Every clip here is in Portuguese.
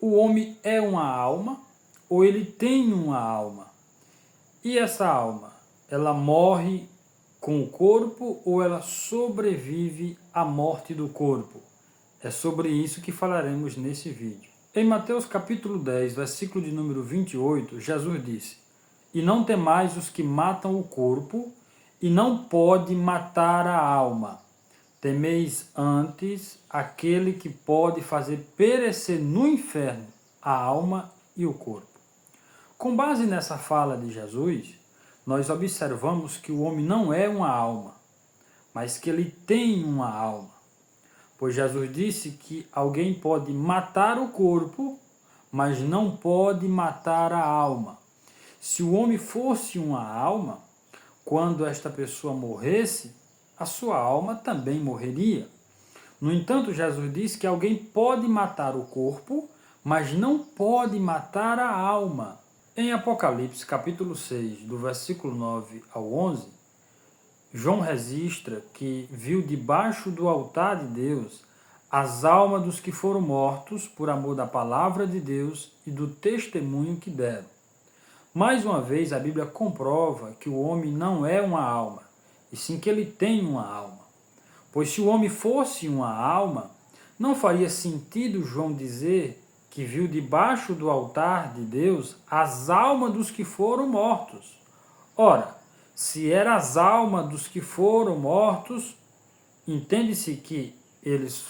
o homem é uma alma ou ele tem uma alma? E essa alma, ela morre com o corpo ou ela sobrevive à morte do corpo? É sobre isso que falaremos nesse vídeo. Em Mateus capítulo 10, versículo de número 28, Jesus disse: "E não temais os que matam o corpo, e não pode matar a alma. Temeis antes aquele que pode fazer perecer no inferno a alma e o corpo." Com base nessa fala de Jesus, nós observamos que o homem não é uma alma, mas que ele tem uma alma. Pois Jesus disse que alguém pode matar o corpo, mas não pode matar a alma. Se o homem fosse uma alma, quando esta pessoa morresse, a sua alma também morreria. No entanto, Jesus disse que alguém pode matar o corpo, mas não pode matar a alma. Em Apocalipse capítulo 6, do versículo 9 ao 11, João registra que viu debaixo do altar de Deus as almas dos que foram mortos por amor da palavra de Deus e do testemunho que deram. Mais uma vez, a Bíblia comprova que o homem não é uma alma, e sim que ele tem uma alma. Pois se o homem fosse uma alma, não faria sentido João dizer que viu debaixo do altar de Deus as almas dos que foram mortos. Ora, se eram as almas dos que foram mortos, entende-se que eles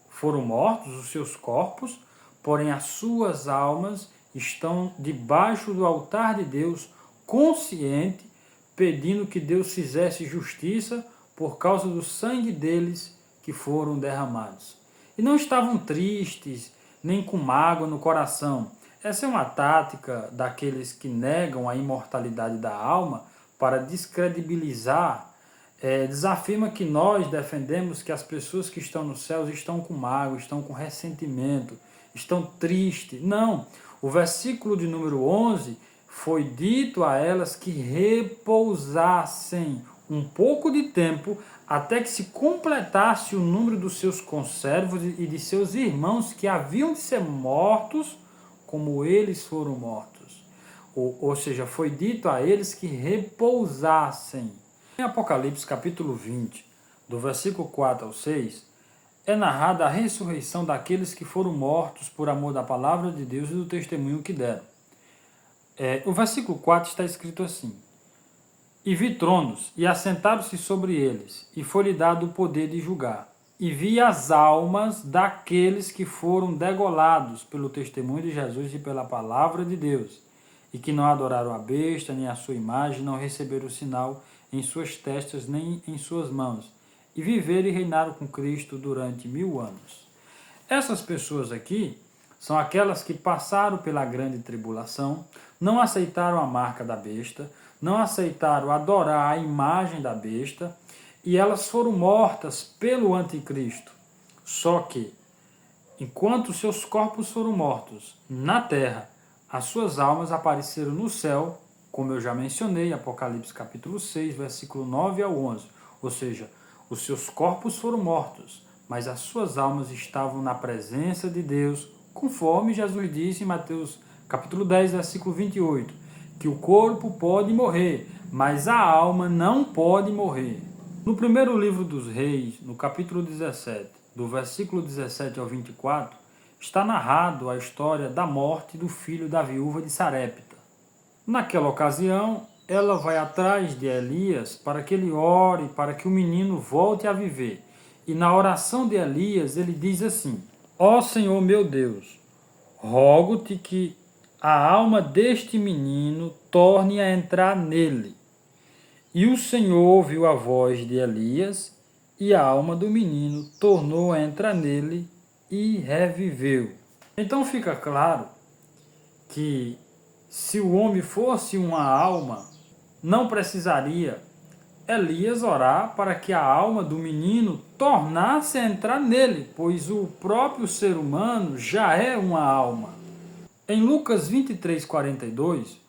foram mortos, os seus corpos, porém as suas almas estão debaixo do altar de Deus, consciente, pedindo que Deus fizesse justiça por causa do sangue deles que foram derramados. E não estavam tristes, nem com mágoa no coração. Essa é uma tática daqueles que negam a imortalidade da alma para descredibilizar. Desafirma que nós defendemos que as pessoas que estão nos céus estão com mágoa, estão com ressentimento, estão tristes. Não, o versículo de número 11 foi dito a elas que repousassem um pouco de tempo até que se completasse o número dos seus conservos e de seus irmãos que haviam de ser mortos como eles foram mortos. Ou seja, foi dito a eles que repousassem. Em Apocalipse capítulo 20, do versículo 4 ao 6, é narrada a ressurreição daqueles que foram mortos por amor da palavra de Deus e do testemunho que deram. O versículo 4 está escrito assim: "E vi tronos, e assentaram-se sobre eles, e foi-lhe dado o poder de julgar. E vi as almas daqueles que foram degolados pelo testemunho de Jesus e pela palavra de Deus, e que não adoraram a besta, nem a sua imagem, não receberam o sinal em suas testas, nem em suas mãos, e viveram e reinaram com Cristo durante 1000 anos." Essas pessoas aqui são aquelas que passaram pela grande tribulação, não aceitaram a marca da besta, não aceitaram adorar a imagem da besta, e elas foram mortas pelo anticristo. Só que, enquanto seus corpos foram mortos na terra, as suas almas apareceram no céu, como eu já mencionei, Apocalipse capítulo 6, versículo 9 ao 11. Ou seja, os seus corpos foram mortos, mas as suas almas estavam na presença de Deus, conforme Jesus disse em Mateus capítulo 10, versículo 28, que o corpo pode morrer, mas a alma não pode morrer. No primeiro livro dos Reis, no capítulo 17, do versículo 17 ao 24, está narrado a história da morte do filho da viúva de Sarepta. Naquela ocasião, ela vai atrás de Elias para que ele ore, para que o menino volte a viver. E na oração de Elias, ele diz assim: "Ó Senhor meu Deus, rogo-te que a alma deste menino torne a entrar nele." E o Senhor ouviu a voz de Elias, e a alma do menino tornou a entrar nele e reviveu. Então fica claro que se o homem fosse uma alma, não precisaria Elias orar para que a alma do menino tornasse a entrar nele, pois o próprio ser humano já é uma alma. Em Lucas 23, 42,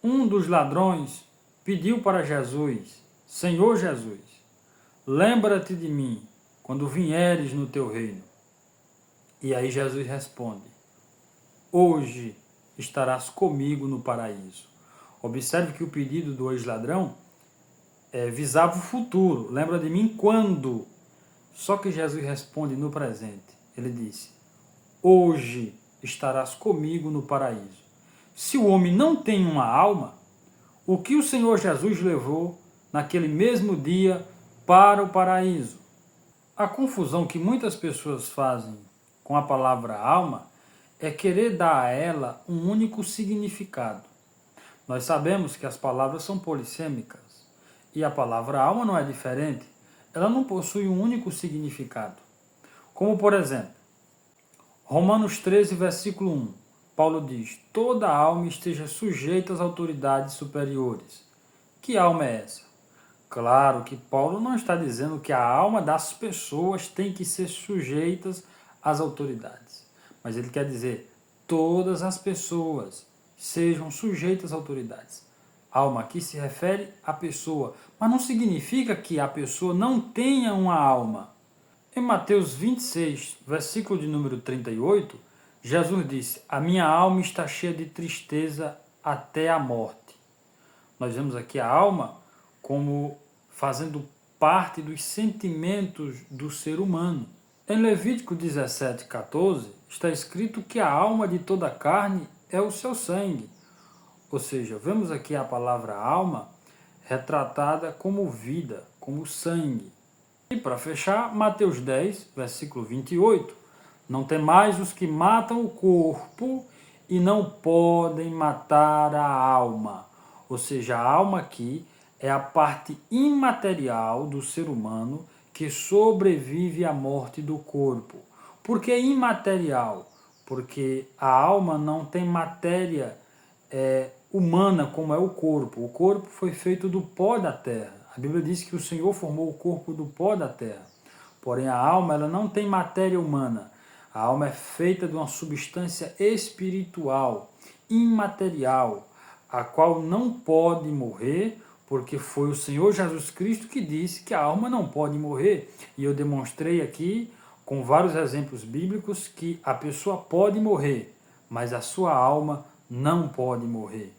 um dos ladrões pediu para Jesus: "Senhor Jesus, lembra-te de mim quando vieres no teu reino." E aí Jesus responde: hoje estarás comigo no paraíso. Observe que o pedido do ex-ladrão visava o futuro. Lembra de mim quando? Só que Jesus responde no presente. Ele disse, hoje estarás comigo no paraíso. Se o homem não tem uma alma, o que o Senhor Jesus levou naquele mesmo dia para o paraíso? A confusão que muitas pessoas fazem com a palavra alma é querer dar a ela um único significado. Nós sabemos que as palavras são polissêmicas e a palavra alma não é diferente. Ela não possui um único significado. Como, por exemplo, Romanos 13, versículo 1. Paulo diz, toda alma esteja sujeita às autoridades superiores. Que alma é essa? Claro que Paulo não está dizendo que a alma das pessoas tem que ser sujeitas às autoridades. Mas ele quer dizer, todas as pessoas sejam sujeitas às autoridades. Alma aqui se refere à pessoa, mas não significa que a pessoa não tenha uma alma. Em Mateus 26, versículo de número 38, Jesus disse, a minha alma está cheia de tristeza até a morte. Nós vemos aqui a alma como fazendo parte dos sentimentos do ser humano. Em Levítico 17, 14, está escrito que a alma de toda carne é o seu sangue. Ou seja, vemos aqui a palavra alma retratada como vida, como sangue. E para fechar, Mateus 10, versículo 28, não temais os que matam o corpo e não podem matar a alma. Ou seja, a alma aqui é a parte imaterial do ser humano que sobrevive à morte do corpo. Por que imaterial? Porque a alma não tem matéria humana como é o corpo. O corpo foi feito do pó da terra. A Bíblia diz que o Senhor formou o corpo do pó da terra. Porém, a alma ela não tem matéria humana. A alma é feita de uma substância espiritual, imaterial, a qual não pode morrer, porque foi o Senhor Jesus Cristo que disse que a alma não pode morrer. E eu demonstrei aqui, com vários exemplos bíblicos, que a pessoa pode morrer, mas a sua alma não pode morrer.